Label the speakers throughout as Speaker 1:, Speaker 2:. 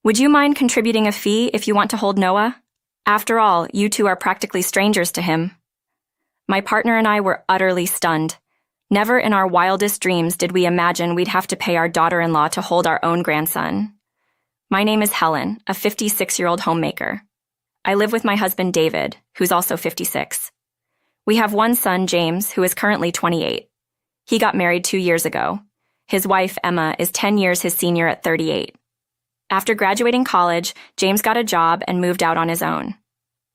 Speaker 1: Would you mind contributing a fee if you want to hold Noah? After all, you two are practically strangers to him. My partner and I were utterly stunned. Never in our wildest dreams did we imagine we'd have to pay our daughter-in-law to hold our own grandson. My name is Helen, a 56-year-old homemaker. I live with my husband David, who's also 56. We have one son, James, who is currently 28. He got married 2 years ago. His wife, Emma, is 10 years his senior at 38. After graduating college, James got a job and moved out on his own.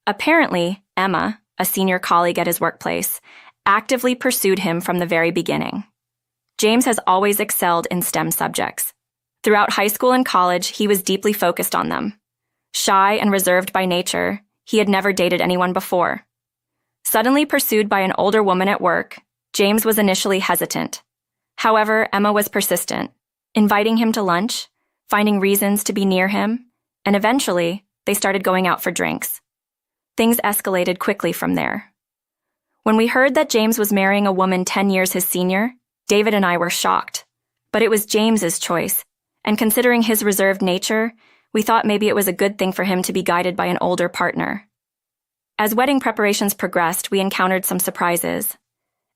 Speaker 1: Apparently, Emma, a senior colleague at his workplace, actively pursued him from the very beginning. James has always excelled in STEM subjects. Throughout high school and college, he was deeply focused on them. Shy and reserved by nature, he had never dated anyone before. Suddenly pursued by an older woman at work, James was initially hesitant. However, Emma was persistent, inviting him to lunch, finding reasons to be near him, and eventually, they started going out for drinks. Things escalated quickly from there. When we heard that James was marrying a woman 10 years his senior, David and I were shocked. But it was James's choice, and considering his reserved nature, we thought maybe it was a good thing for him to be guided by an older partner. As wedding preparations progressed, we encountered some surprises.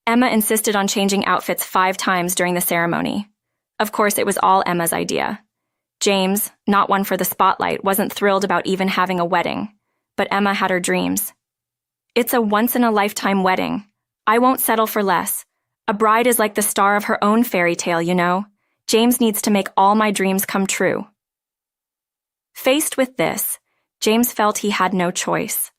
Speaker 1: Emma insisted on changing outfits 5 times during the ceremony. Of course, it was all Emma's idea. James, not one for the spotlight, wasn't thrilled about even having a wedding, but Emma had her dreams. It's a once-in-a-lifetime wedding. I won't settle for less. A bride is like the star of her own fairy tale, you know. James needs to make all my dreams come true. Faced with this, James felt he had no choice.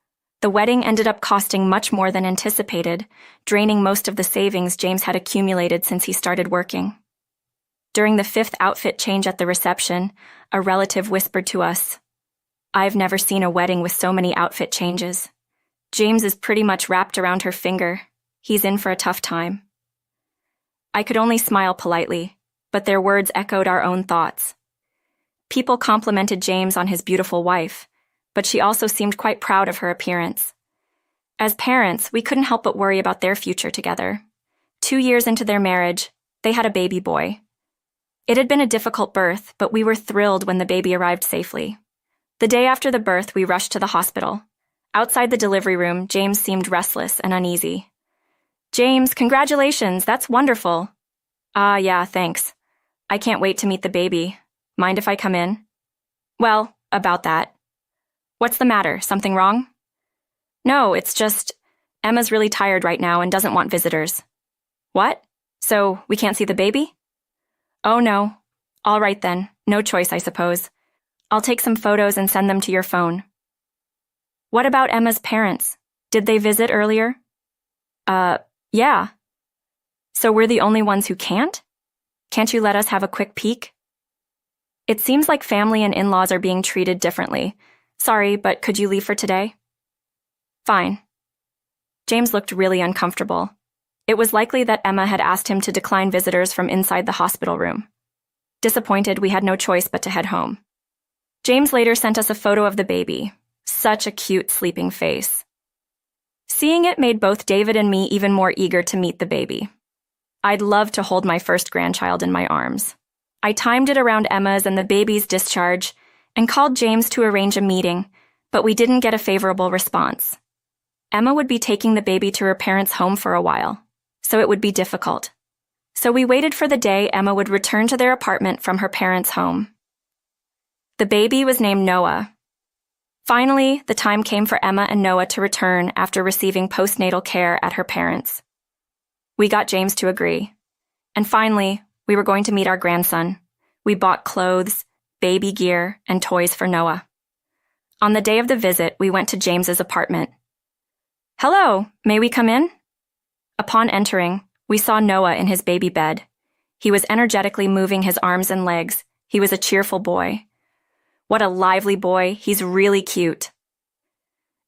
Speaker 1: The wedding ended up costing much more than anticipated, draining most of the savings James had accumulated since he started working. During the 5th outfit change at the reception, a relative whispered to us, "I've never seen a wedding with so many outfit changes. James is pretty much wrapped around her finger. He's in for a tough time." I could only smile politely, but their words echoed our own thoughts. People complimented James on his beautiful wife, but she also seemed quite proud of her appearance. As parents, we couldn't help but worry about their future together. 2 years into their marriage, they had a baby boy. It had been a difficult birth, but we were thrilled when the baby arrived safely. The day after the birth, we rushed to the hospital. Outside the delivery room, James seemed restless and uneasy. "James, congratulations, that's wonderful." Yeah, thanks. I can't wait to meet the baby. Mind if I come in?" "Well, about that." "What's the matter? Something wrong?" "No, it's just, Emma's really tired right now and doesn't want visitors." "What? So we can't see the baby?" "Oh no. All right then, no choice I suppose. I'll take some photos and send them to your phone." "What about Emma's parents? Did they visit earlier?" Yeah." "So we're the only ones who can't? Can't you let us have a quick peek?" "It seems like family and in-laws are being treated differently. Sorry, but could you leave for today?" "Fine." James looked really uncomfortable. It was likely that Emma had asked him to decline visitors from inside the hospital room. Disappointed, we had no choice but to head home. James later sent us a photo of the baby. Such a cute sleeping face. Seeing it made both David and me even more eager to meet the baby. I'd love to hold my first grandchild in my arms. I timed it around Emma's and the baby's discharge and called James to arrange a meeting, but we didn't get a favorable response. Emma would be taking the baby to her parents' home for a while, so it would be difficult. So we waited for the day Emma would return to their apartment from her parents' home. The baby was named Noah. Finally, the time came for Emma and Noah to return after receiving postnatal care at her parents'. We got James to agree. And finally, we were going to meet our grandson. We bought clothes, baby gear, and toys for Noah. On the day of the visit, we went to James's apartment. "Hello, may we come in?" Upon entering, we saw Noah in his baby bed. He was energetically moving his arms and legs. He was a cheerful boy. What a lively boy, he's really cute.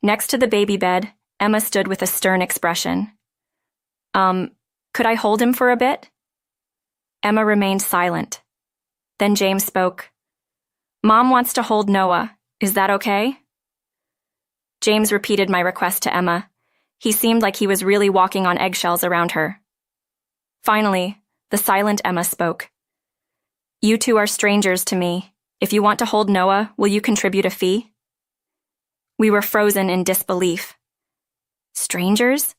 Speaker 1: Next to the baby bed, Emma stood with a stern expression. Could I hold him for a bit?" Emma remained silent. Then James spoke. "Mom wants to hold Noah. Is that okay?" James repeated my request to Emma. He seemed like he was really walking on eggshells around her. Finally, the silent Emma spoke. "You two are strangers to me. If you want to hold Noah, will you contribute a fee? We were frozen in disbelief. Strangers?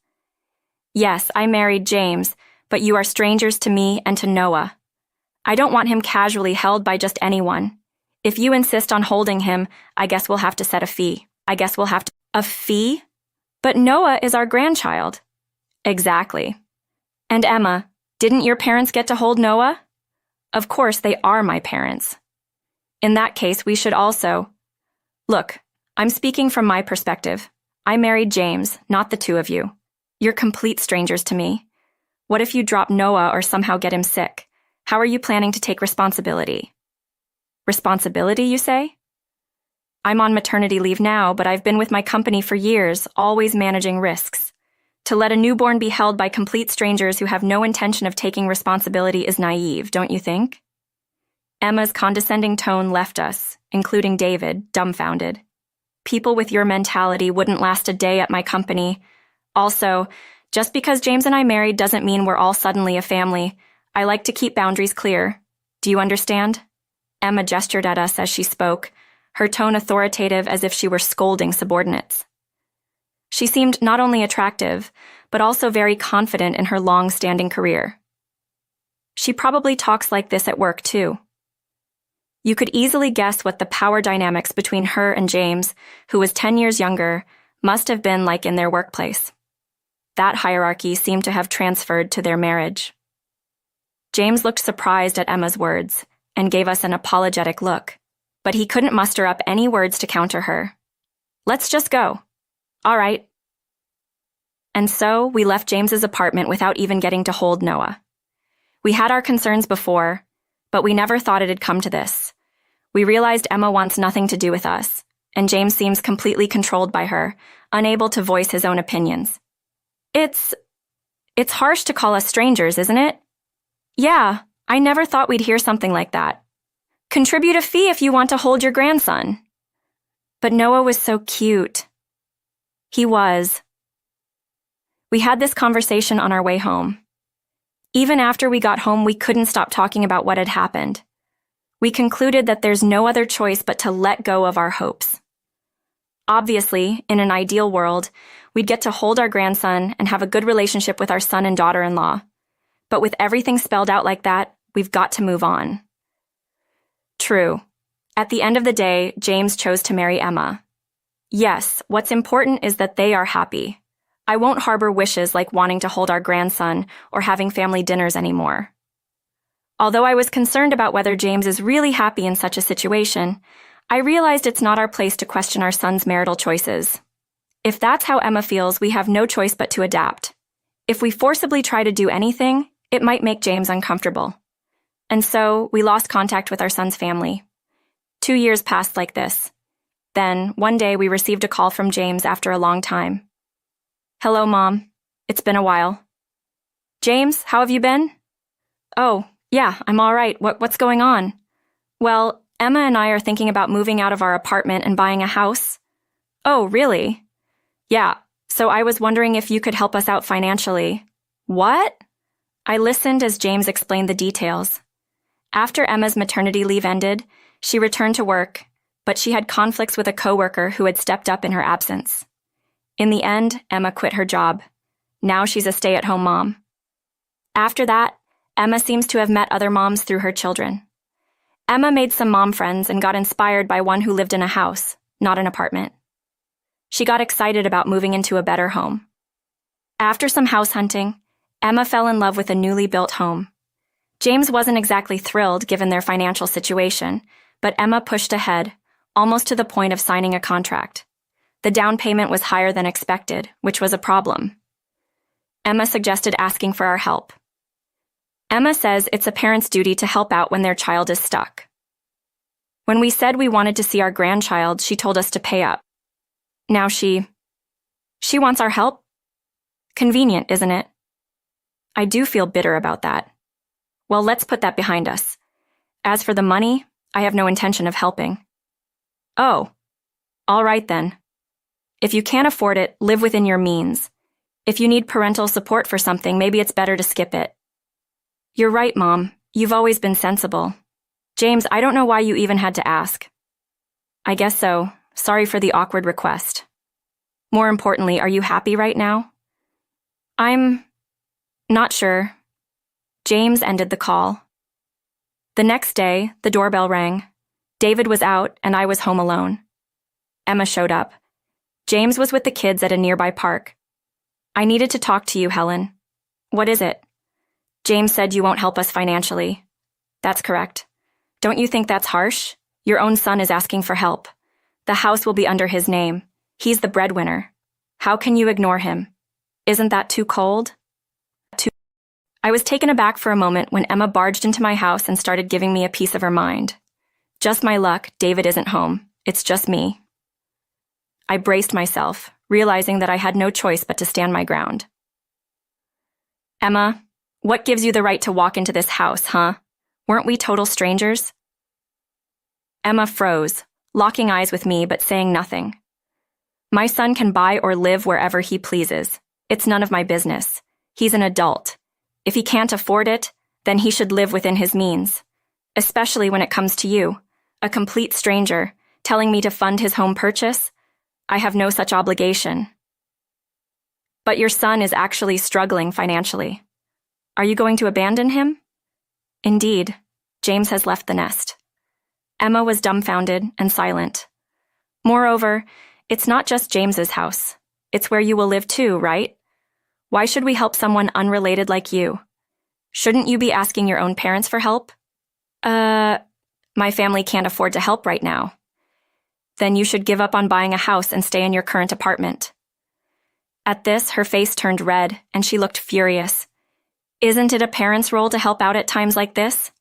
Speaker 1: Yes, I married James, but you are strangers to me and to Noah. I don't want him casually held by just anyone. If you insist on holding him, I guess we'll have to set a fee. A fee? But Noah is our grandchild. Exactly. And Emma, didn't your parents get to hold Noah? Of course, they are my parents. In that case, we should also... Look, I'm speaking from my perspective. I married James, not the two of you. You're complete strangers to me. What if you drop Noah or somehow get him sick? How are you planning to take responsibility? Responsibility, you say? I'm on maternity leave now, but I've been with my company for years, always managing risks. To let a newborn be held by complete strangers who have no intention of taking responsibility is naive, don't you think? Emma's condescending tone left us, including David, dumbfounded. People with your mentality wouldn't last a day at my company. Also, just because James and I married doesn't mean we're all suddenly a family. I like to keep boundaries clear. Do you understand? Emma gestured at us as she spoke, her tone authoritative as if she were scolding subordinates. She seemed not only attractive, but also very confident in her long-standing career. She probably talks like this at work, too. You could easily guess what the power dynamics between her and James, who was 10 years younger, must have been like in their workplace. That hierarchy seemed to have transferred to their marriage. James looked surprised at Emma's words and gave us an apologetic look, but he couldn't muster up any words to counter her. Let's just go. All right. And so we left James's apartment without even getting to hold Noah. We had our concerns before, but we never thought it had come to this. We realized Emma wants nothing to do with us, and James seems completely controlled by her, unable to voice his own opinions. It's harsh to call us strangers, isn't it? Yeah, I never thought we'd hear something like that. Contribute a fee if you want to hold your grandson. But Noah was so cute. He was. We had this conversation on our way home. Even after we got home, we couldn't stop talking about what had happened. We concluded that there's no other choice but to let go of our hopes. Obviously, in an ideal world, we'd get to hold our grandson and have a good relationship with our son and daughter-in-law. But with everything spelled out like that, we've got to move on. True. At the end of the day, James chose to marry Emma. Yes, what's important is that they are happy. I won't harbor wishes like wanting to hold our grandson or having family dinners anymore. Although I was concerned about whether James is really happy in such a situation, I realized it's not our place to question our son's marital choices. If that's how Emma feels, we have no choice but to adapt. If we forcibly try to do anything, it might make James uncomfortable. And so, we lost contact with our son's family. 2 years passed like this. Then, one day, we received a call from James after a long time. Hello, Mom. It's been a while. James, how have you been? Oh, yeah, I'm all right. What's going on? Well, Emma and I are thinking about moving out of our apartment and buying a house. Oh, really? Yeah, so I was wondering if you could help us out financially. What? I listened as James explained the details. After Emma's maternity leave ended, she returned to work, but she had conflicts with a coworker who had stepped up in her absence. In the end, Emma quit her job. Now she's a stay-at-home mom. After that, Emma seems to have met other moms through her children. Emma made some mom friends and got inspired by one who lived in a house, not an apartment. She got excited about moving into a better home. After some house hunting, Emma fell in love with a newly built home. James wasn't exactly thrilled given their financial situation, but Emma pushed ahead, almost to the point of signing a contract. The down payment was higher than expected, which was a problem. Emma suggested asking for our help. Emma says it's a parent's duty to help out when their child is stuck. When we said we wanted to see our grandchild, she told us to pay up. Now she wants our help? Convenient, isn't it? I do feel bitter about that. Well, let's put that behind us. As for the money, I have no intention of helping. Oh, all right then. If you can't afford it, live within your means. If you need parental support for something, maybe it's better to skip it. You're right, Mom. You've always been sensible. James, I don't know why you even had to ask. I guess so. Sorry for the awkward request. More importantly, are you happy right now? I'm not sure. James ended the call. The next day, the doorbell rang. David was out, and I was home alone. Emma showed up. James was with the kids at a nearby park. I needed to talk to you, Helen. What is it? James said you won't help us financially. That's correct. Don't you think that's harsh? Your own son is asking for help. The house will be under his name. He's the breadwinner. How can you ignore him? Isn't that too cold? I was taken aback for a moment when Emma barged into my house and started giving me a piece of her mind. Just my luck, David isn't home. It's just me. I braced myself, realizing that I had no choice but to stand my ground. Emma, what gives you the right to walk into this house, huh? Weren't we total strangers? Emma froze, locking eyes with me but saying nothing. My son can buy or live wherever he pleases. It's none of my business. He's an adult. If he can't afford it, then he should live within his means. Especially when it comes to you, a complete stranger, telling me to fund his home purchase. I have no such obligation. But your son is actually struggling financially. Are you going to abandon him? Indeed, James has left the nest. Emma was dumbfounded and silent. Moreover, it's not just James's house. It's where you will live too, right? Why should we help someone unrelated like you? Shouldn't you be asking your own parents for help? My family can't afford to help right now. Then you should give up on buying a house and stay in your current apartment. At this, her face turned red, and she looked furious. Isn't it a parent's role to help out at times like this?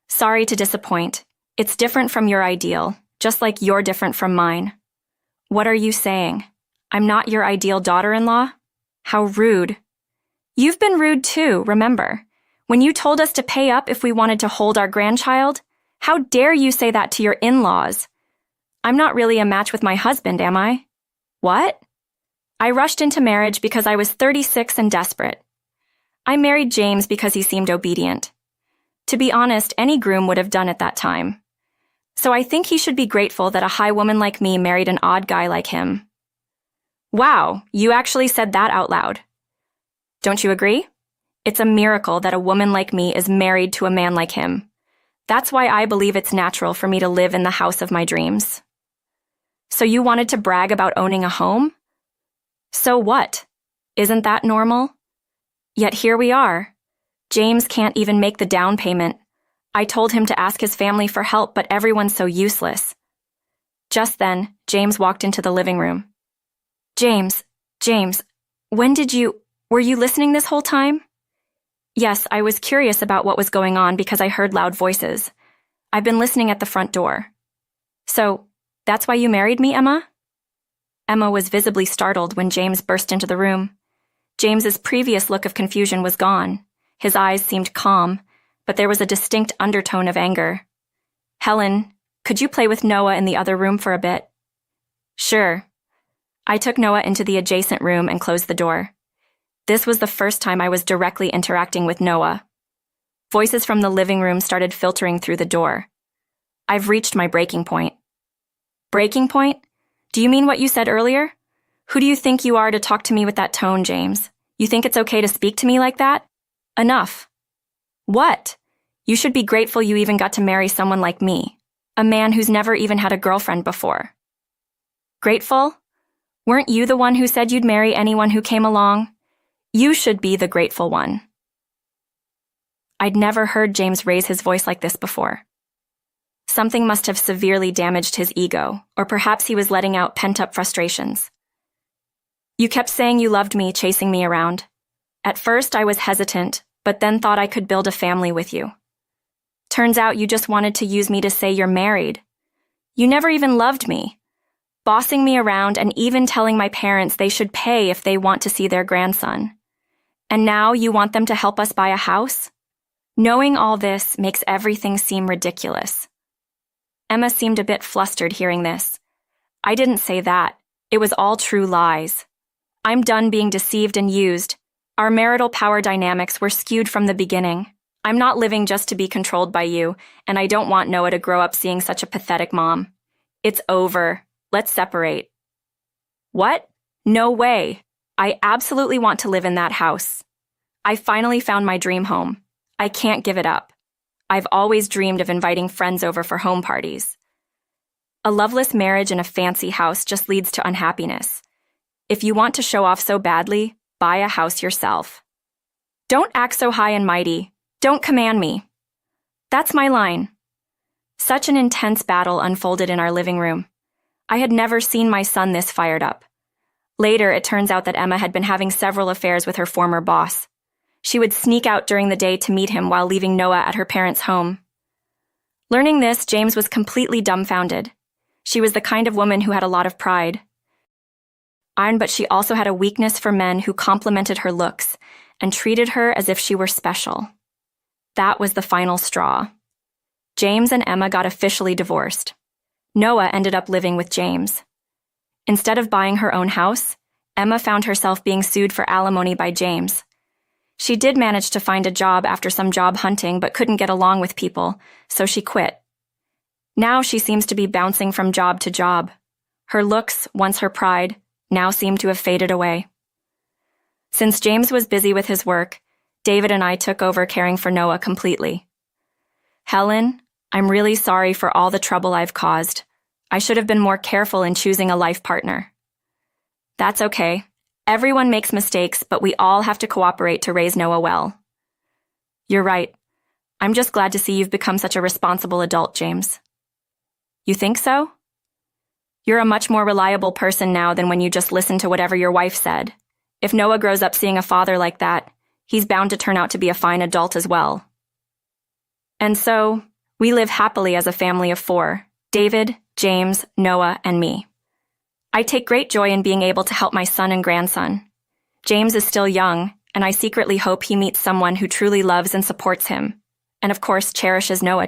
Speaker 1: Sorry to disappoint. It's different from your ideal, just like you're different from mine. What are you saying? I'm not your ideal daughter-in-law? How rude. You've been rude too, remember. When you told us to pay up if we wanted to hold our grandchild, how dare you say that to your in-laws? I'm not really a match with my husband, am I? What? I rushed into marriage because I was 36 and desperate. I married James because he seemed obedient. To be honest, any groom would have done at that time. So I think he should be grateful that a high woman like me married an odd guy like him. Wow, you actually said that out loud. Don't you agree? It's a miracle that a woman like me is married to a man like him. That's why I believe it's natural for me to live in the house of my dreams. So you wanted to brag about owning a home? So what? Isn't that normal? Yet here we are. James can't even make the down payment. I told him to ask his family for help, but everyone's so useless. Just then, James walked into the living room. James, were you listening this whole time? Yes, I was curious about what was going on because I heard loud voices. I've been listening at the front door. So, that's why you married me, Emma? Emma was visibly startled when James burst into the room. James's previous look of confusion was gone. His eyes seemed calm, but there was a distinct undertone of anger. Helen, could you play with Noah in the other room for a bit? Sure. I took Noah into the adjacent room and closed the door. This was the first time I was directly interacting with Noah. Voices from the living room started filtering through the door. I've reached my breaking point. Breaking point? Do you mean what you said earlier? Who do you think you are to talk to me with that tone, James? You think it's okay to speak to me like that? Enough. What? You should be grateful you even got to marry someone like me, a man who's never even had a girlfriend before. Grateful? Weren't you the one who said you'd marry anyone who came along? You should be the grateful one. I'd never heard James raise his voice like this before. Something must have severely damaged his ego, or perhaps he was letting out pent-up frustrations. You kept saying you loved me, chasing me around. At first, I was hesitant, but then thought I could build a family with you. Turns out you just wanted to use me to say you're married. You never even loved me. Bossing me around and even telling my parents they should pay if they want to see their grandson. And now you want them to help us buy a house? Knowing all this makes everything seem ridiculous. Emma seemed a bit flustered hearing this. I didn't say that. It was all true lies. I'm done being deceived and used. Our marital power dynamics were skewed from the beginning. I'm not living just to be controlled by you, and I don't want Noah to grow up seeing such a pathetic mom. It's over. Let's separate. What? No way. I absolutely want to live in that house. I finally found my dream home. I can't give it up. I've always dreamed of inviting friends over for home parties. A loveless marriage in a fancy house just leads to unhappiness. If you want to show off so badly, buy a house yourself. Don't act so high and mighty. Don't command me. That's my line. Such an intense battle unfolded in our living room. I had never seen my son this fired up. Later, it turns out that Emma had been having several affairs with her former boss. She would sneak out during the day to meet him while leaving Noah at her parents' home. Learning this, James was completely dumbfounded. She was the kind of woman who had a lot of pride. But she also had a weakness for men who complimented her looks and treated her as if she were special. That was the final straw. James and Emma got officially divorced. Noah ended up living with James. Instead of buying her own house, Emma found herself being sued for alimony by James. She did manage to find a job after some job hunting but couldn't get along with people, so she quit. Now she seems to be bouncing from job to job. Her looks, once her pride, now seem to have faded away. Since James was busy with his work, David and I took over caring for Noah completely. Helen, I'm really sorry for all the trouble I've caused. I should have been more careful in choosing a life partner. That's okay. Everyone makes mistakes, but we all have to cooperate to raise Noah well. You're right. I'm just glad to see you've become such a responsible adult, James. You think so? You're a much more reliable person now than when you just listened to whatever your wife said. If Noah grows up seeing a father like that, he's bound to turn out to be a fine adult as well. And so, we live happily as a family of 4, David, James, Noah, and me. I take great joy in being able to help my son and grandson. James is still young, and I secretly hope he meets someone who truly loves and supports him, and of course cherishes Noah too.